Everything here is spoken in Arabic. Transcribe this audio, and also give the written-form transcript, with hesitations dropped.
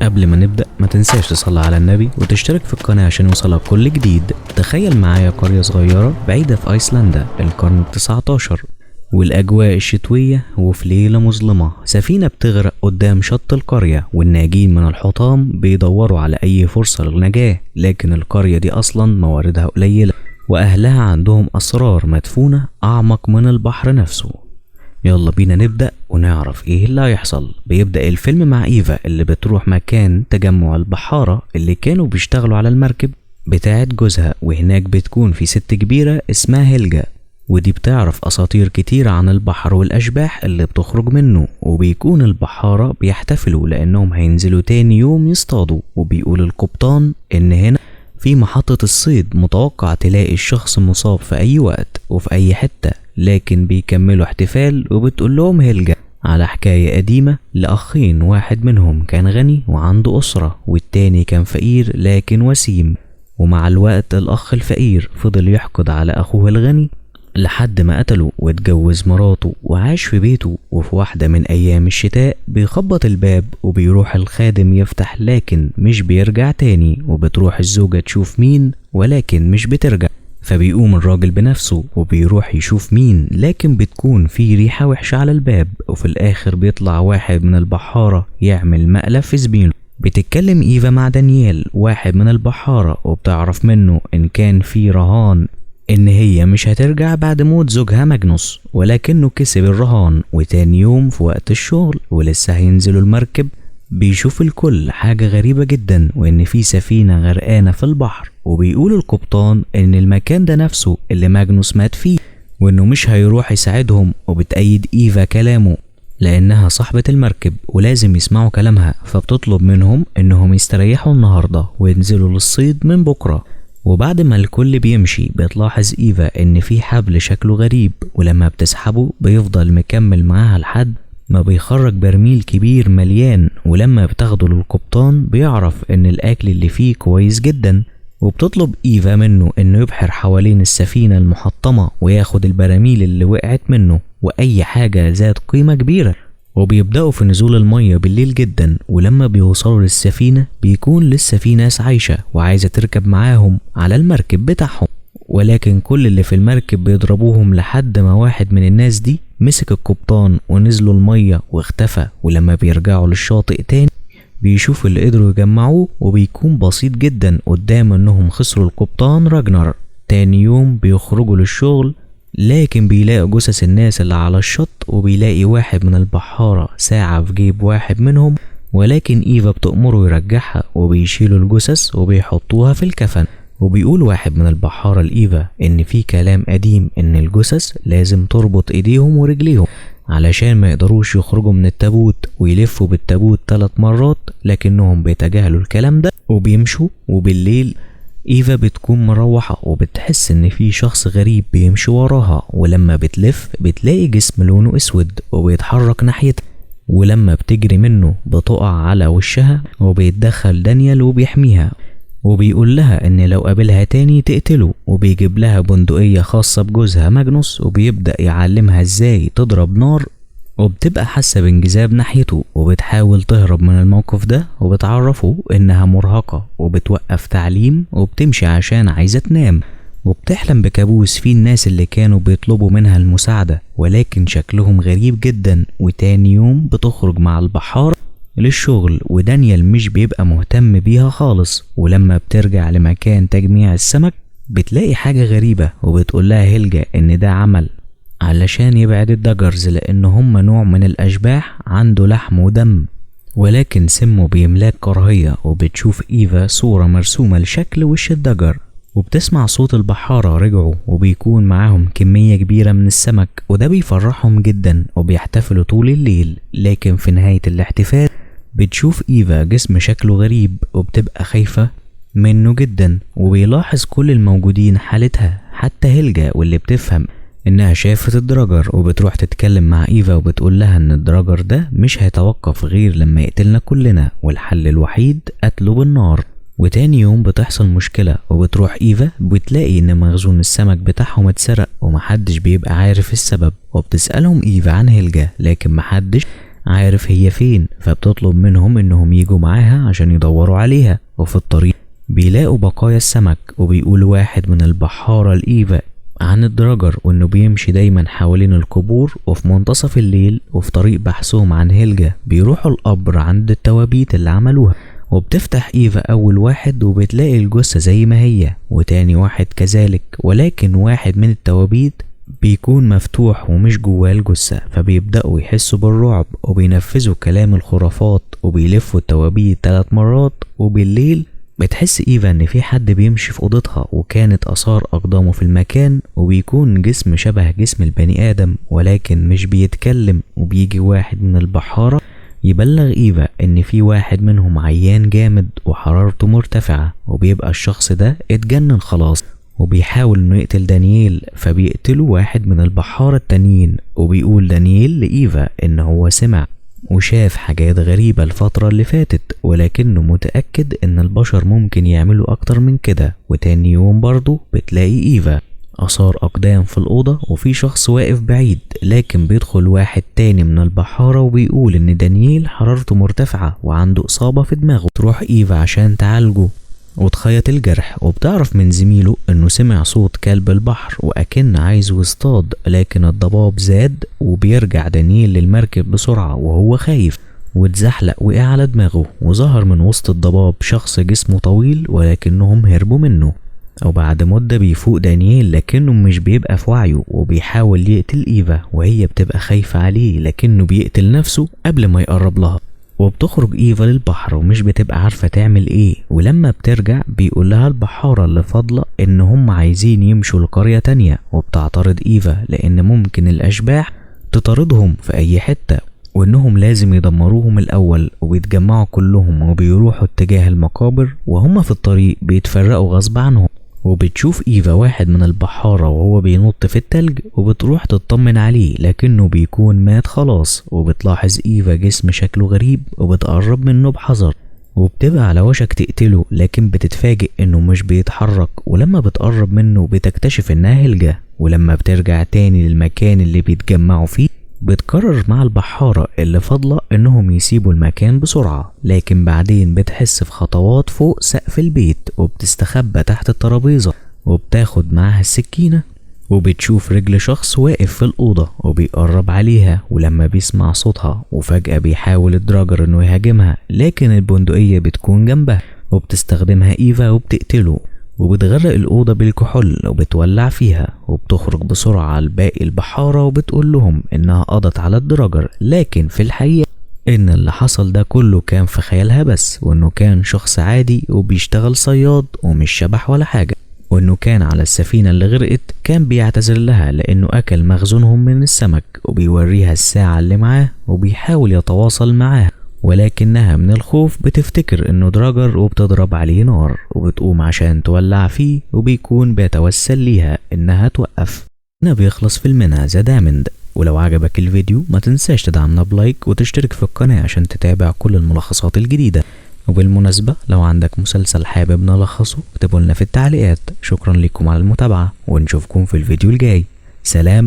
قبل ما نبدأ ما تنساش تصلي على النبي وتشترك في القناة عشان يوصلك كل جديد. تخيل معايا قرية صغيرة بعيدة في ايسلندا القرن ال19 والأجواء الشتوية، وفي ليلة مظلمة سفينة بتغرق قدام شط القرية، والناجين من الحطام بيدوروا على أي فرصة للنجاة. لكن القرية دي أصلا مواردها قليلة وأهلها عندهم أسرار مدفونة أعمق من البحر نفسه. يلا بينا نبدأ ونعرف ايه اللي هيحصل. بيبدأ الفيلم مع ايفا اللي بتروح مكان تجمع البحارة اللي كانوا بيشتغلوا على المركب بتاعت جوزها، وهناك بتكون في ست كبيرة اسمها هيلجا، ودي بتعرف اساطير كتير عن البحر والاشباح اللي بتخرج منه. وبيكون البحارة بيحتفلوا لانهم هينزلوا تاني يوم يصطادوا، وبيقول القبطان ان هنا في محطة الصيد متوقع تلاقي الشخص مصاب في اي وقت وفي اي حتة. لكن بيكملوا احتفال، وبتقول لهم هيلجا على حكاية قديمة لأخين، واحد منهم كان غني وعنده أسرة، والتاني كان فقير لكن وسيم. ومع الوقت الأخ الفقير فضل يحقد على أخوه الغني لحد ما قتله واتجوز مراته وعاش في بيته. وفي واحدة من أيام الشتاء بيخبط الباب وبيروح الخادم يفتح لكن مش بيرجع تاني، وبتروح الزوجة تشوف مين ولكن مش بترجع. فبيقوم الراجل بنفسه وبيروح يشوف مين، لكن بتكون في ريحة وحشة على الباب. وفي الآخر بيطلع واحد من البحارة يعمل مقلب في زميله. بتتكلم إيفا مع دانيال واحد من البحارة، وبتعرف منه إن كان في رهان إن هي مش هترجع بعد موت زوجها ماجنوس، ولكنه كسب الرهان. وتاني يوم في وقت الشغل ولسه هينزلوا المركب بيشوف الكل حاجة غريبة جدا، وإن في سفينة غرقانة في البحر. وبيقول القبطان إن المكان ده نفسه اللي ماجنوس مات فيه، وإنه مش هيروح يساعدهم. وبتأيد إيفا كلامه لأنها صاحبة المركب ولازم يسمعوا كلامها، فبتطلب منهم إنهم يستريحوا النهاردة وينزلوا للصيد من بكرة. وبعد ما الكل بيمشي بتلاحظ إيفا إن في حبل شكله غريب، ولما بتسحبه بيفضل مكمل معاها لحد ما بيخرج برميل كبير مليان. ولما بتاخده للقبطان بيعرف ان الاكل اللي فيه كويس جدا، وبتطلب ايفا منه انه يبحر حوالين السفينة المحطمة وياخد البراميل اللي وقعت منه واي حاجة ذات قيمة كبيرة. وبيبدأوا في نزول المية بالليل جدا، ولما بيوصلوا للسفينة بيكون لسه في ناس عايشة وعايزة تركب معاهم على المركب بتاعهم، ولكن كل اللي في المركب بيضربوهم لحد ما واحد من الناس دي مسك القبطان ونزلوا المية واختفى. ولما بيرجعوا للشاطئ تاني بيشوف اللي قدروا يجمعوه، وبيكون بسيط جدا قدام انهم خسروا القبطان راجنر. تاني يوم بيخرجوا للشغل، لكن بيلاقوا جثث الناس اللي على الشط، وبيلاقي واحد من البحارة ساعة في جيب واحد منهم، ولكن إيفا بتأمره يرجعها، وبيشيلوا الجثث وبيحطوها في الكفن. وبيقول واحد من البحارة لإيفا إن في كلام قديم إن الجثث لازم تربط إيديهم ورجليهم علشان ما يقدروش يخرجوا من التابوت ويلفوا بالتابوت 3 مرات، لكنهم بيتجاهلوا الكلام ده وبيمشوا. وبالليل إيفا بتكون مروحة وبتحس إن في شخص غريب بيمشي وراها، ولما بتلف بتلاقي جسم لونه أسود وبيتحرك ناحيتها، ولما بتجري منه بتقع على وشها. وبيتدخل دانيال وبيحميها، وبيقول لها ان لو قابلها تاني تقتله. وبيجيب لها بندقية خاصة بجوزها ماجنوس، وبيبدأ يعلمها ازاي تضرب نار، وبتبقى حاسة بانجذاب ناحيته وبتحاول تهرب من الموقف ده. وبتعرفه انها مرهقة وبتوقف تعليم وبتمشي عشان عايزة تنام، وبتحلم بكابوس فيه الناس اللي كانوا بيطلبوا منها المساعدة ولكن شكلهم غريب جدا. وتاني يوم بتخرج مع البحارة للشغل، ودانيال مش بيبقى مهتم بيها خالص. ولما بترجع لمكان تجميع السمك بتلاقي حاجة غريبة، وبتقول لها هيلجا ان ده عمل علشان يبعد الدجرز، لان هم نوع من الاشباح عنده لحم ودم ولكن سمه بيملاك كراهية. وبتشوف ايفا صورة مرسومة لشكل وش الدجر، وبتسمع صوت البحارة رجعوا وبيكون معاهم كمية كبيرة من السمك، وده بيفرحهم جدا وبيحتفلوا طول الليل. لكن في نهاية الاحتفال بتشوف إيفا جسم شكله غريب وبتبقى خايفة منه جدا، وبيلاحظ كل الموجودين حالتها حتى هيلجا، واللي بتفهم انها شافت الدراجر. وبتروح تتكلم مع إيفا وبتقول لها ان الدراجر ده مش هيتوقف غير لما يقتلنا كلنا، والحل الوحيد قتله بالنار. وتاني يوم بتحصل مشكلة، وبتروح إيفا بتلاقي ان مخزون السمك بتاعهم اتسرق ومحدش بيبقى عارف السبب. وبتسألهم إيفا عن هيلجا لكن محدش عارف هي فين، فبتطلب منهم انهم يجوا معاها عشان يدوروا عليها. وفي الطريق بيلاقوا بقايا السمك، وبيقول واحد من البحارة لإيفا عن الدراجر وانه بيمشي دايما حوالين القبور. وفي منتصف الليل وفي طريق بحثهم عن هيلجا بيروحوا القبر عند التوابيت اللي عملوها، وبتفتح إيفا أول واحد وبتلاقي الجثة زي ما هي، وتاني واحد كذلك، ولكن واحد من التوابيت بيكون مفتوح ومش جواه الجثة. فبيبدأوا يحسوا بالرعب وبينفذوا كلام الخرافات وبيلفوا التوابيت 3 مرات. وبالليل بتحس إيفا إن في حد بيمشي في أوضتها، وكانت آثار أقدامه في المكان، وبيكون جسم شبه جسم البني آدم ولكن مش بيتكلم. وبيجي واحد من البحارة يبلغ إيفا إن في واحد منهم عيان جامد وحرارته مرتفعة، وبيبقى الشخص ده اتجنن خلاص وبيحاول إنه يقتل دانييل. فبيقتلوا واحد من البحارة التانيين، وبيقول دانييل لإيفا إن هو سمع وشاف حاجات غريبة الفترة اللي فاتت، ولكنه متأكد إن البشر ممكن يعملوا أكتر من كده. وتاني يوم برضه بتلاقي إيفا آثار أقدام في الأوضة وفي شخص واقف بعيد، لكن بيدخل واحد تاني من البحارة وبيقول إن دانييل حرارته مرتفعة وعنده إصابة في دماغه. تروح إيفا عشان تعالجه وتخيط الجرح، وبتعرف من زميله إنه سمع صوت كلب البحر وأكن عايزه يصطاد، لكن الضباب زاد. وبيرجع دانييل للمركب بسرعة وهو خايف، واتزحلق وقع على دماغه، وظهر من وسط الضباب شخص جسمه طويل ولكنهم هربوا منه. وبعد مدة بيفوق دانييل لكنه مش بيبقى في وعيه، وبيحاول يقتل إيفا وهي بتبقى خايفة عليه، لكنه بيقتل نفسه قبل ما يقرب لها. وبتخرج إيفا للبحر ومش بتبقى عارفة تعمل ايه، ولما بترجع بيقول لها البحارة اللي فاضلة ان هم عايزين يمشوا لقرية تانية. وبتعترض إيفا لان ممكن الاشباح تطاردهم في اي حتة، وانهم لازم يدمروهم الاول. وبيتجمعوا كلهم وبيروحوا اتجاه المقابر، وهم في الطريق بيتفرقوا غصب عنهم. وبتشوف إيفا واحد من البحارة وهو بينط في التلج، وبتروح تطمن عليه لكنه بيكون مات خلاص. وبتلاحظ إيفا جسم شكله غريب وبتقرب منه بحذر، وبتبقى على وشك تقتله لكن بتتفاجئ انه مش بيتحرك. ولما بتقرب منه بتكتشف انها هيلجا. ولما بترجع تاني للمكان اللي بيتجمعوا فيه بتقرر مع البحارة اللي فاضلة انهم يسيبوا المكان بسرعة، لكن بعدين بتحس في خطوات فوق سقف البيت وبتستخبى تحت الترابيزة، وبتاخد معاها السكينة وبتشوف رجل شخص واقف في الأوضة وبيقرب عليها. ولما بيسمع صوتها وفجأة بيحاول الدراجر انه يهاجمها، لكن البندقية بتكون جنبها وبتستخدمها إيفا وبتقتله. وبتغرق الأوضة بالكحول وبتولع فيها، وبتخرج بسرعة على باقي البحارة وبتقول لهم إنها قضت على الدراجر، لكن في الحقيقة إن اللي حصل ده كله كان في خيالها بس، وإنه كان شخص عادي وبيشتغل صياد ومش شبح ولا حاجة. وإنه كان على السفينة اللي غرقت كان بيعتذر لها لأنه أكل مخزونهم من السمك، وبيوريها الساعة اللي معاه وبيحاول يتواصل معاها، ولكنها من الخوف بتفتكر انه دراجر وبتضرب عليه نار، وبتقوم عشان تولع فيه وبيكون بيتوسل ليها انها توقف. هنا بيخلص فيلمنا ذا دايموند. ولو عجبك الفيديو ما تنساش تدعمنا بلايك وتشترك في القناة عشان تتابع كل الملخصات الجديدة. وبالمناسبة لو عندك مسلسل حابب نلخصه اكتبوا لنا في التعليقات. شكرا لكم على المتابعة ونشوفكم في الفيديو الجاي. سلام.